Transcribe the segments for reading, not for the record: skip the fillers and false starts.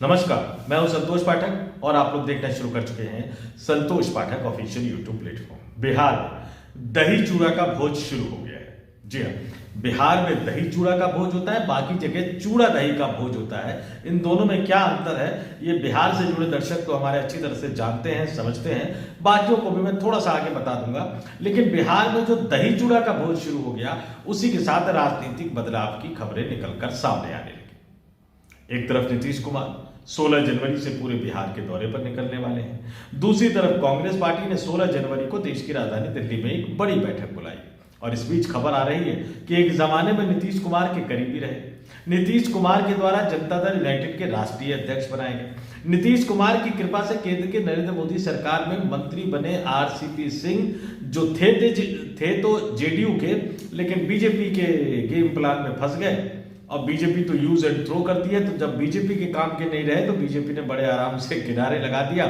नमस्कार, मैं हूं संतोष पाठक और आप लोग देखना शुरू कर चुके हैं संतोष पाठक ऑफिशियल यूट्यूब प्लेटफॉर्म। बिहार में दही चूड़ा का भोज शुरू हो गया है। जी हाँ, बिहार में दही चूड़ा का भोज होता है, बाकी जगह चूड़ा दही का भोज होता है। इन दोनों में क्या अंतर है, ये बिहार से जुड़े दर्शक तो हमारे अच्छी तरह से जानते हैं, समझते हैं। बाकियों को भी मैं थोड़ा सा आगे बता दूंगा। लेकिन बिहार में जो दही चूड़ा का भोज शुरू हो गया, उसी के साथ राजनीतिक बदलाव की खबरें निकलकर सामने आने लगी। एक तरफ नीतीश कुमार 16 जनवरी से पूरे बिहार के दौरे पर निकलने वाले हैं। दूसरी तरफ कांग्रेस पार्टी ने 16 जनवरी को देश की राजधानी दिल्ली में एक बड़ी बैठक बुलाई और इस बीच खबर आ रही है कि एक जमाने में नीतीश कुमार के करीबी रहे नीतीश कुमार के द्वारा जनता दल यूनाइटेड के राष्ट्रीय अध्यक्ष बनाए गए। नीतीश कुमार की कृपा से केंद्र के नरेंद्र मोदी सरकार में मंत्री बने आरसीपी सिंह, जो थे तो जेडीयू के, लेकिन बीजेपी के गेम प्लान में फंस गए। और बीजेपी तो यूज एंड थ्रो करती है, तो जब बीजेपी के काम के नहीं रहे तो बीजेपी ने बड़े आराम से किनारे लगा दिया।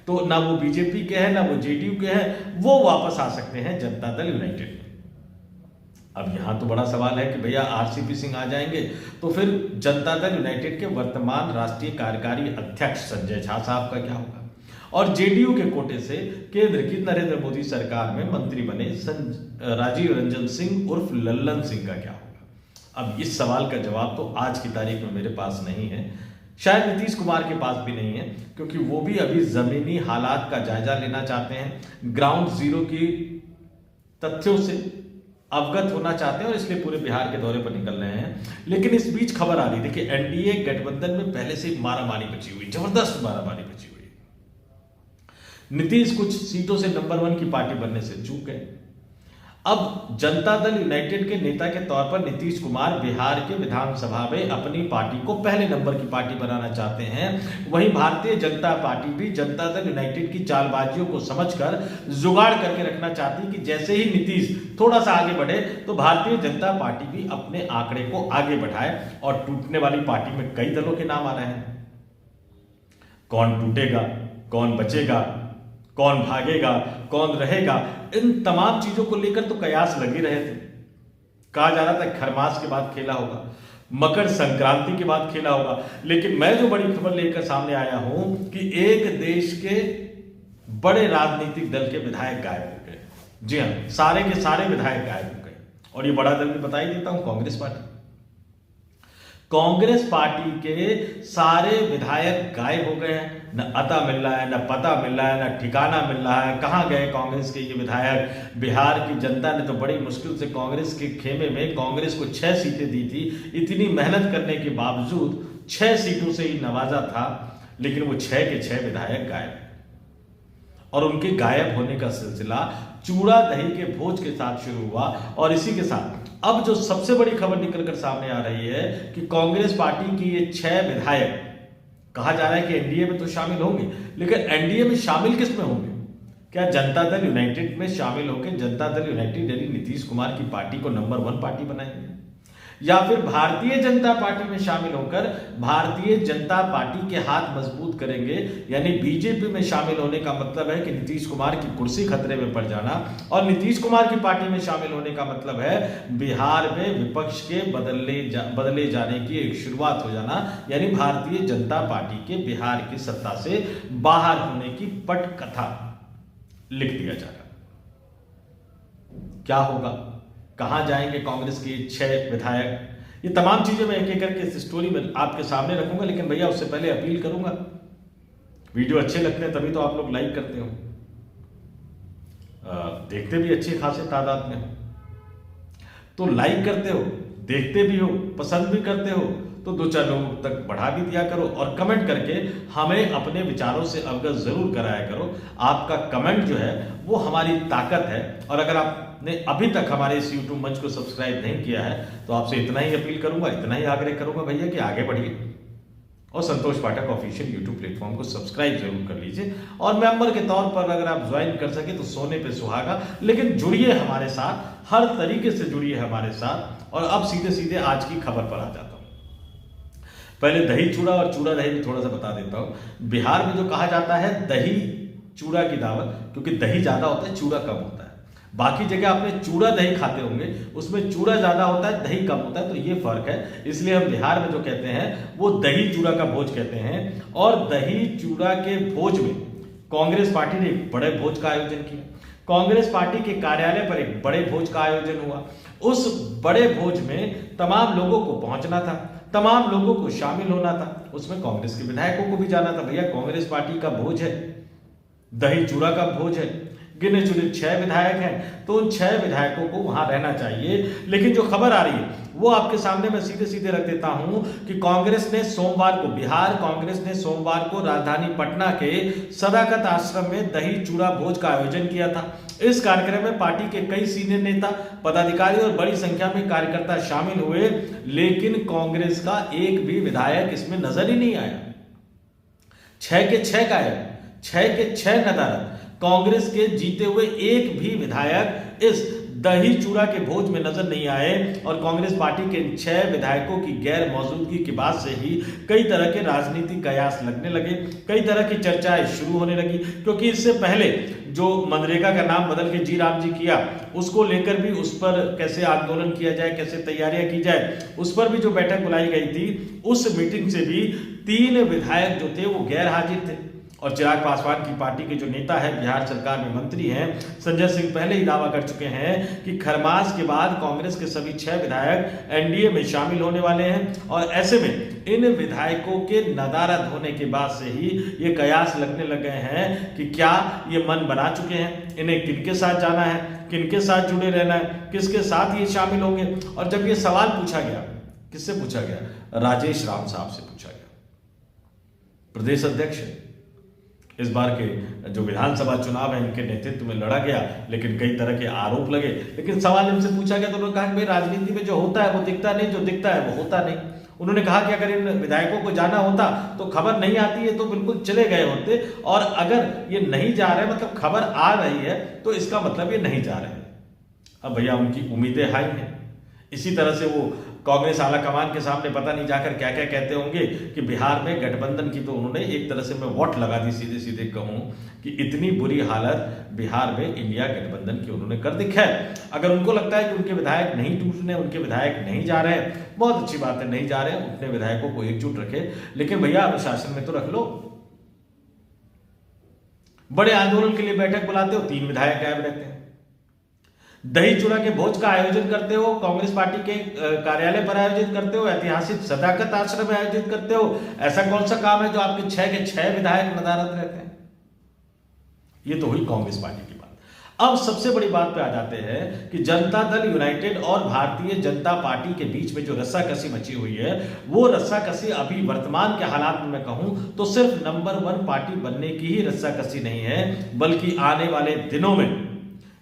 तो ना वो बीजेपी के हैं ना वो जेडीयू के हैं, वो वापस आ सकते हैं जनता दल यूनाइटेड में। अब यहां तो बड़ा सवाल है कि भैया आरसीपी सिंह आ जाएंगे तो फिर जनता दल यूनाइटेड के वर्तमान राष्ट्रीय कार्यकारी अध्यक्ष संजय झा साहब का क्या होगा, और जेडीयू के कोटे से केंद्र की नरेंद्र मोदी सरकार में मंत्री बने राजीव रंजन सिंह उर्फ लल्लन सिंह का क्या होगा। अब इस सवाल का जवाब तो आज की तारीख में मेरे पास नहीं है, शायद नीतीश कुमार के पास भी नहीं है, क्योंकि वो भी अभी जमीनी हालात का जायजा लेना चाहते हैं, ग्राउंड जीरो की तथ्यों से अवगत होना चाहते हैं और इसलिए पूरे बिहार के दौरे पर निकल रहे हैं। लेकिन इस बीच खबर आ रही थी कि एनडीए गठबंधन में पहले से मारामारी मची हुई, जबरदस्त मारामारी मची हुई। नीतीश कुछ सीटों से नंबर 1 की पार्टी बनने से चूक गए। अब जनता दल यूनाइटेड के नेता के तौर पर नीतीश कुमार बिहार के विधानसभा में अपनी पार्टी को पहले नंबर की पार्टी बनाना चाहते हैं। वहीं भारतीय जनता पार्टी भी जनता दल यूनाइटेड की चालबाजियों को समझकर जुगाड़ करके रखना चाहती है कि जैसे ही नीतीश थोड़ा सा आगे बढ़े तो भारतीय जनता पार्टी भी अपने आंकड़े को आगे बढ़ाए। और टूटने वाली पार्टी में कई दलों के नाम आ रहे हैं। कौन टूटेगा, कौन बचेगा, कौन भागेगा, कौन रहेगा, इन तमाम चीजों को लेकर तो कयास लगे रहे थे। कहा जा रहा था खरमास के बाद खेला होगा, मकर संक्रांति के बाद खेला होगा। लेकिन मैं जो बड़ी खबर लेकर सामने आया हूं कि एक देश के बड़े राजनीतिक दल के विधायक गायब हो गए। जी हां, सारे के सारे विधायक गायब हो गए। और ये बड़ा दल भी बता ही देता हूं, कांग्रेस पार्टी। कांग्रेस पार्टी के सारे विधायक गायब हो गए हैं। न अता मिल रहा है, न पता मिल रहा है, न ठिकाना मिल रहा है। कहां गए कांग्रेस के ये विधायक। बिहार की जनता ने तो बड़ी मुश्किल से कांग्रेस के खेमे में कांग्रेस को 6 सीटें दी थी। इतनी मेहनत करने के बावजूद 6 सीटों से ही नवाजा था, लेकिन वो 6 के 6 विधायक गायब। और उनके गायब होने का सिलसिला चूड़ा दही के भोज के साथ शुरू हुआ। और इसी के साथ अब जो सबसे बड़ी खबर निकलकर सामने आ रही है कि कांग्रेस पार्टी की ये 6 विधायक, कहा जा रहा है कि एनडीए में तो शामिल होंगे, लेकिन एनडीए में शामिल किस में होंगे? क्या जनता दल यूनाइटेड में शामिल होकर जनता दल यूनाइटेड यानी नीतीश कुमार की पार्टी को नंबर 1 पार्टी बनाएंगे, या फिर भारतीय जनता पार्टी में शामिल होकर भारतीय जनता पार्टी के हाथ मजबूत करेंगे? यानी बीजेपी में शामिल होने का मतलब है कि नीतीश कुमार की कुर्सी खतरे में पड़ जाना, और नीतीश कुमार की पार्टी में शामिल होने का मतलब है बिहार में विपक्ष के बदले जाने की एक शुरुआत हो जाना। यानी भारतीय जनता पार्टी के बिहार की सत्ता से बाहर होने की पटकथा लिख दिया जाएगा। क्या होगा, कहां जाएंगे कांग्रेस के 6 विधायक, ये तमाम चीजें मैं एक एक करके इस स्टोरी में आपके सामने रखूंगा। लेकिन भैया उससे पहले अपील करूंगा, वीडियो अच्छे लगते हैं तभी तो आप लोग लाइक करते हो, देखते भी अच्छे खासे तादाद में, तो लाइक करते हो, देखते भी हो, पसंद भी करते हो, तो 2-4 लोगों तक बढ़ा भी दिया करो और कमेंट करके हमें अपने विचारों से अवगत जरूर कराया करो। आपका कमेंट जो है वो हमारी ताकत है। और अगर आपने अभी तक हमारे इस यूट्यूब मंच को सब्सक्राइब नहीं किया है तो आपसे इतना ही अपील करूंगा, इतना ही आग्रह करूंगा भैया कि आगे बढ़िए और संतोष पाठक ऑफिशियल यूट्यूब प्लेटफॉर्म को सब्सक्राइब जरूर कर लीजिए। और मेंबर के तौर पर अगर आप ज्वाइन कर सके तो सोने पे सुहागा, लेकिन जुड़िए हमारे साथ, हर तरीके से जुड़िए हमारे साथ। और अब सीधे सीधे आज की खबर पर आ जाता हूं। पहले दही चूड़ा और चूड़ा दही भी थोड़ा सा बता देता हूं। बिहार में जो कहा जाता है दही चूड़ा की दावत, क्योंकि दही ज्यादा होता है, चूड़ा कम होता है। बाकी जगह आपने चूड़ा दही खाते होंगे, उसमें चूड़ा ज्यादा होता है, दही कम होता है, तो ये फर्क है। इसलिए हम बिहार में जो कहते हैं वो दही चूड़ा का भोज कहते हैं। और दही चूड़ा के भोज में कांग्रेस पार्टी ने एक बड़े भोज का आयोजन किया। कांग्रेस पार्टी के कार्यालय पर एक बड़े भोज का आयोजन हुआ। उस बड़े भोज में तमाम लोगों को पहुंचना था, तमाम लोगों को शामिल होना था, उसमें कांग्रेस के विधायकों को भी जाना था। भैया कांग्रेस पार्टी का भोज है, दही चूड़ा का भोज है, गिने चुने 6 विधायक हैं, तो उन 6 विधायकों को वहां रहना चाहिए। लेकिन जो खबर आ रही है वो आपके सामने मैं सीधे सीधे रख देता हूं कि कांग्रेस ने सोमवार को, बिहार कांग्रेस ने सोमवार को राजधानी पटना के सदाकत आश्रम में दही चूड़ा भोज का आयोजन किया था। इस कार्यक्रम में पार्टी के कई सीनियर नेता, पदाधिकारी और बड़ी संख्या में कार्यकर्ता शामिल हुए, लेकिन कांग्रेस का एक भी विधायक इसमें नजर ही नहीं आया। 6 के 6 गायब, 6 के 6 नदारद। कांग्रेस के जीते हुए एक भी विधायक इस दही चूड़ा के भोज में नजर नहीं आए। और कांग्रेस पार्टी के 6 विधायकों की गैर मौजूदगी के बाद से ही कई तरह के राजनीतिक कयास लगने लगे, कई तरह की चर्चाएं शुरू होने लगी। क्योंकि इससे पहले जो मनरेगा का नाम बदल के जी राम जी किया, उसको लेकर भी उस पर कैसे आंदोलन किया जाए, कैसे तैयारियां की जाए, उस पर भी जो बैठक बुलाई गई थी, उस मीटिंग से भी 3 विधायक जो थे वो गैर हाजिर थे। और चिराग पासवान की पार्टी के जो नेता है, बिहार सरकार में मंत्री हैं, संजय सिंह पहले ही दावा कर चुके हैं कि खरमास के बाद कांग्रेस के सभी 6 विधायक एनडीए में शामिल होने वाले हैं। और ऐसे में इन विधायकों के नदारद होने के बाद से ही ये कयास लगने लगे हैं कि क्या ये मन बना चुके हैं, इन्हें किनके साथ जाना है, किनके साथ जुड़े रहना है, किसके साथ ये शामिल होंगे। और जब ये सवाल पूछा गया, किससे पूछा गया? राजेश राम साहब से पूछा गया, प्रदेश अध्यक्ष। इस बार के जो विधानसभा चुनाव है इनके नेतृत्व में लड़ा गया, लेकिन कई तरह के आरोप लगे। लेकिन सवाल इनसे पूछा गया तो उन्होंने कहा कि भाई राजनीति में जो होता है वो दिखता नहीं, जो दिखता है वो होता नहीं। उन्होंने कहा कि अगर इन विधायकों को जाना होता तो खबर नहीं आती है तो बिल्कुल चले गए होते, और अगर ये नहीं जा रहे, मतलब खबर आ रही है, तो इसका मतलब ये नहीं जा रहे। अब भैया उनकी उम्मीदें हाई हैं। इसी तरह से वो कांग्रेस आला कमान के सामने पता नहीं जाकर क्या क्या कहते होंगे कि बिहार में गठबंधन की, तो उन्होंने एक तरह से मैं वोट लगा दी, सीधे सीधे कहूं कि इतनी बुरी हालत बिहार में इंडिया गठबंधन की उन्होंने कर दिखा है। अगर उनको लगता है कि उनके विधायक नहीं टूट रहे, उनके विधायक नहीं जा रहे हैं, बहुत अच्छी बात है, नहीं जा रहे हैं, उतने विधायकों को एकजुट रखे, लेकिन भैया अनुशासन में तो रख लो। बड़े आंदोलन के लिए बैठक बुलाते हो, 3 विधायक गायब रहते हैं। दही चूड़ा के भोज का आयोजन करते हो, कांग्रेस पार्टी के कार्यालय पर आयोजित करते हो, ऐतिहासिक सदाकत आश्रम में आयोजित करते हो। ऐसा कौन सा काम है जो आपके 6 के 6 विधायक नदारद रहते हैं? ये तो हुई कांग्रेस पार्टी की बात। अब सबसे बड़ी बात पे आ जाते हैं कि जनता दल यूनाइटेड और भारतीय जनता पार्टी के बीच में जो रस्साकसी मची हुई है, वो रस्साकसी अभी वर्तमान के हालात में मैं कहूं तो सिर्फ नंबर 1 पार्टी बनने की ही रस्साकसी नहीं है, बल्कि आने वाले दिनों में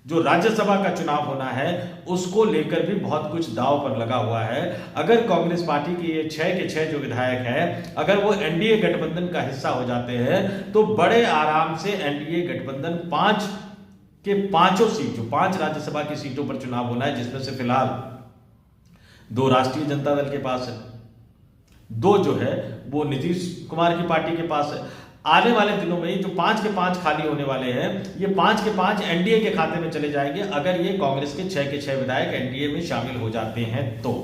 जो राज्यसभा का चुनाव होना है उसको लेकर भी बहुत कुछ दांव पर लगा हुआ है। अगर कांग्रेस पार्टी के ये 6 के 6 जो विधायक हैं, अगर वो एनडीए गठबंधन का हिस्सा हो जाते हैं तो बड़े आराम से एनडीए गठबंधन 5 के 5 सीट, जो 5 राज्यसभा की सीटों पर चुनाव होना है, जिसमें से फिलहाल 2 राष्ट्रीय जनता दल के पास है, 2 जो है वो नीतीश कुमार की पार्टी के पास है। आने वाले दिनों में जो 5 के 5 खाली होने वाले हैं, ये 5 के 5 एनडीए के खाते में चले जाएंगे अगर ये कांग्रेस के 6 के 6 विधायक एनडीए में शामिल हो जाते हैं तो।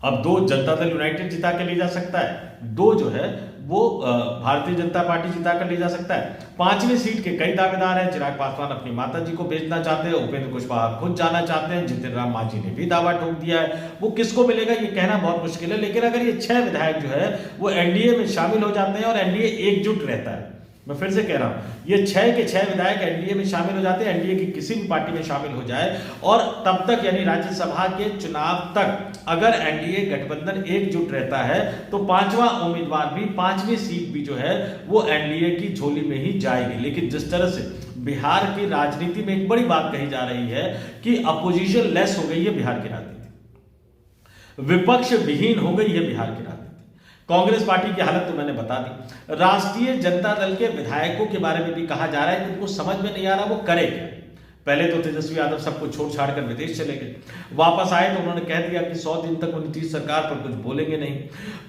अब 2 जनता दल यूनाइटेड जिता के ले जा सकता है, 2 जो है वो भारतीय जनता पार्टी जिता कर ले जा सकता है। 5वीं सीट के कई दावेदार हैं। चिराग पासवान अपनी माता जी को भेजना चाहते हैं, उपेंद्र कुशवाहा खुद जाना चाहते हैं, जितिन राम मांझी ने भी दावा ठोक दिया है। वो किसको मिलेगा ये कहना बहुत मुश्किल है, लेकिन अगर ये 6 विधायक जो है वो एनडीए में शामिल हो जाते हैं और एनडीए एकजुट रहता है, मैं फिर से कह रहा हूं, ये 6 के 6 विधायक एनडीए में शामिल हो जाते हैं, एनडीए की किसी भी पार्टी में शामिल हो जाए, और तब तक यानी राज्यसभा के चुनाव तक अगर एनडीए गठबंधन एकजुट रहता है तो 5वां उम्मीदवार भी, 5वीं सीट भी जो है वो एनडीए की झोली में ही जाएगी। लेकिन जिस तरह से बिहार की राजनीति में एक बड़ी बात कही जा रही है कि अपोजिशन लेस हो गई है बिहार की राजनीति, विपक्ष विहीन हो गई है बिहार की राजनीति। कांग्रेस पार्टी की हालत तो मैंने बता दी। राष्ट्रीय जनता दल के विधायकों के बारे में भी कहा जा रहा है कि उनको समझ में नहीं आ रहा वो करे क्या। पहले तो तेजस्वी यादव सबको छोड़ छाड़ कर विदेश चले गए, वापस आए तो उन्होंने कह दिया कि 100 दिन तक वो नीतीश सरकार पर कुछ बोलेंगे नहीं।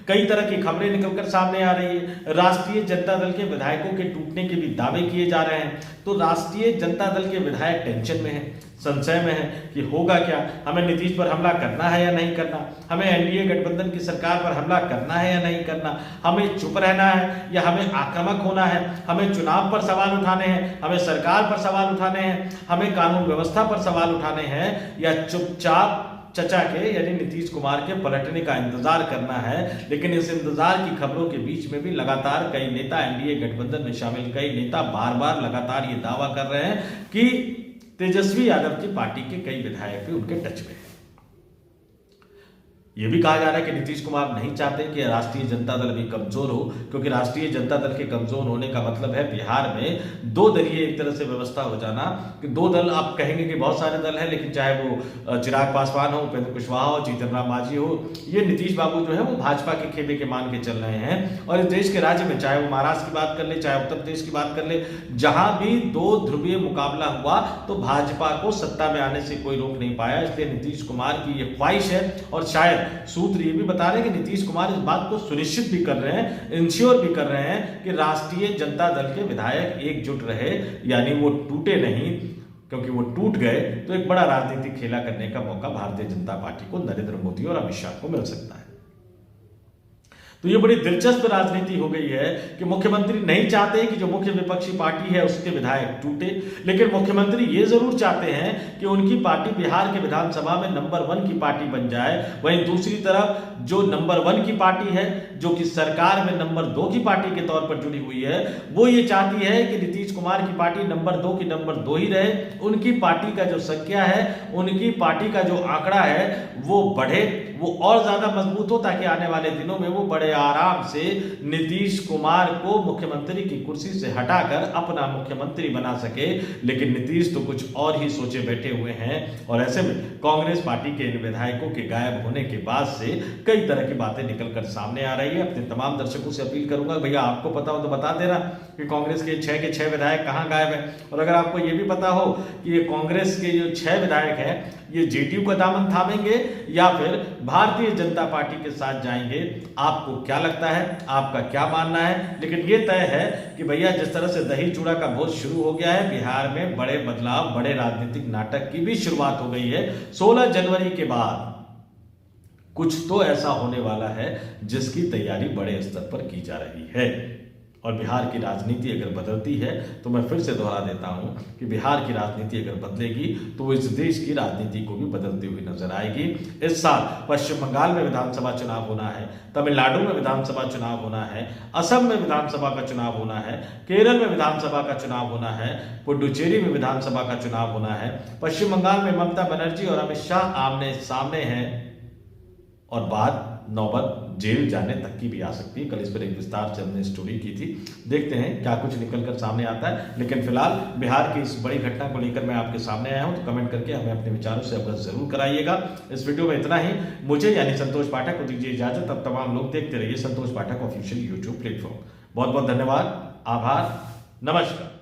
कई तरह की खबरें निकलकर सामने आ रही है। राष्ट्रीय जनता दल के विधायकों के टूटने के भी दावे किए जा रहे हैं। तो राष्ट्रीय जनता दल के विधायक टेंशन में है, संशय में है कि होगा क्या, हमें नीतीश पर हमला करना है या नहीं करना, हमें एनडीए गठबंधन की सरकार पर हमला करना है या नहीं करना, हमें चुप रहना है या हमें आक्रामक होना है, हमें चुनाव पर सवाल उठाने हैं, हमें सरकार पर सवाल उठाने हैं, हमें कानून व्यवस्था पर सवाल उठाने हैं, या चुपचाप चचा के यानी नीतीश कुमार के पलटने का इंतजार करना है। लेकिन इस इंतजार की खबरों के बीच में भी लगातार कई नेता, एनडीए गठबंधन में शामिल कई नेता बार बार लगातार ये दावा कर रहे हैं कि तेजस्वी यादव की पार्टी के कई विधायक भी उनके टच में हैं। यह भी कहा जा रहा है कि नीतीश कुमार नहीं चाहते कि राष्ट्रीय जनता दल भी कमजोर हो, क्योंकि राष्ट्रीय जनता दल के कमजोर होने का मतलब है बिहार में दो दलीय एक तरह से व्यवस्था हो जाना। कि दो दल, आप कहेंगे कि बहुत सारे दल हैं, लेकिन चाहे वो चिराग पासवान हो, उपेंद्र कुशवाहा हो, जीतन राम मांझी हो, ये नीतीश बाबू जो है वो भाजपा के खेमे के मान के चल रहे हैं। और इस देश के राज्य में, चाहे वो महाराष्ट्र की बात कर ले, चाहे उत्तर प्रदेश की बात कर ले, जहां भी दो ध्रुवीय मुकाबला हुआ तो भाजपा को सत्ता में आने से कोई रोक नहीं पाया। इसलिए नीतीश कुमार की ये ख्वाहिश है, और शायद सूत्र ये भी बता रहे हैं कि नीतीश कुमार इस बात को सुनिश्चित भी कर रहे हैं, इंश्योर भी कर रहे हैं कि राष्ट्रीय जनता दल के विधायक एकजुट रहे, यानी वो टूटे नहीं, क्योंकि वो टूट गए तो एक बड़ा राजनीतिक खेला करने का मौका भारतीय जनता पार्टी को, नरेंद्र मोदी और अमित शाह को मिल सकता है। तो ये बड़ी दिलचस्प राजनीति हो गई है कि मुख्यमंत्री नहीं चाहते कि जो मुख्य विपक्षी पार्टी है उसके विधायक टूटे, लेकिन मुख्यमंत्री ये जरूर चाहते हैं कि उनकी पार्टी बिहार के विधानसभा में नंबर 1 की पार्टी बन जाए। वहीं दूसरी तरफ जो नंबर 1 की पार्टी है, जो कि सरकार में नंबर 2 की पार्टी के तौर पर जुड़ी हुई है, वो ये चाहती है कि नीतीश कुमार की पार्टी नंबर 2 की नंबर 2 ही रहे। उनकी पार्टी का जो संख्या है, उनकी पार्टी का जो आंकड़ा है वो बढ़े, वो और ज्यादा मजबूत हो, ताकि आने वाले दिनों में वो बड़े आराम से नीतीश कुमार को मुख्यमंत्री की कुर्सी से हटाकर अपना मुख्यमंत्री बना सके। लेकिन नीतीश तो कुछ और ही सोचे बैठे हुए हैं, और ऐसे में कांग्रेस पार्टी के इन विधायकों के गायब होने के बाद से कई तरह की बातें निकलकर सामने आ रही है। अपने तमाम दर्शकों से अपील करूंगा, भैया आपको पता हो तो बता देना कि कांग्रेस के 6 के 6 विधायक कहां गायब हैं। और अगर आपको यह भी पता हो कि ये कांग्रेस के जो 6 विधायक हैं ये जेडीयू का दामन थामेंगे या फिर भारतीय जनता पार्टी के साथ जाएंगे, आपको क्या लगता है, आपका क्या मानना है। लेकिन ये तय है कि भैया जिस तरह से दही चूड़ा का भोज शुरू हो गया है, बिहार में बड़े बदलाव, बड़े राजनीतिक नाटक की भी शुरुआत हो गई है। 16 जनवरी के बाद कुछ तो ऐसा होने वाला है जिसकी तैयारी बड़े स्तर पर की जा रही है। और बिहार की राजनीति अगर बदलती है तो मैं फिर से दोहरा देता हूं कि बिहार की राजनीति अगर बदलेगी तो वो इस देश की राजनीति को भी बदलती हुई नजर आएगी। इस साल पश्चिम बंगाल में विधानसभा चुनाव होना है, तमिलनाडु में विधानसभा चुनाव होना है, असम में विधानसभा का चुनाव होना है, केरल में विधानसभा का चुनाव होना है, पुडुचेरी में विधानसभा का चुनाव होना है। पश्चिम बंगाल में ममता बनर्जी और अमित शाह आमने सामने हैं, और बात नौबत जेल जाने तक की भी आ सकती है। कल इस पर एक विस्तार से हमने स्टोरी की थी, देखते हैं क्या कुछ निकलकर सामने आता है। लेकिन फिलहाल बिहार की इस बड़ी घटना को लेकर मैं आपके सामने आया हूं, तो कमेंट करके हमें अपने विचारों से अवगत जरूर कराइएगा। इस वीडियो में इतना ही। मुझे यानी संतोष पाठक को दीजिए इजाजत। अब तमाम लोग देखते रहिए संतोष पाठक ऑफिशियल यूट्यूब प्लेटफॉर्म। बहुत बहुत धन्यवाद, आभार, नमस्कार।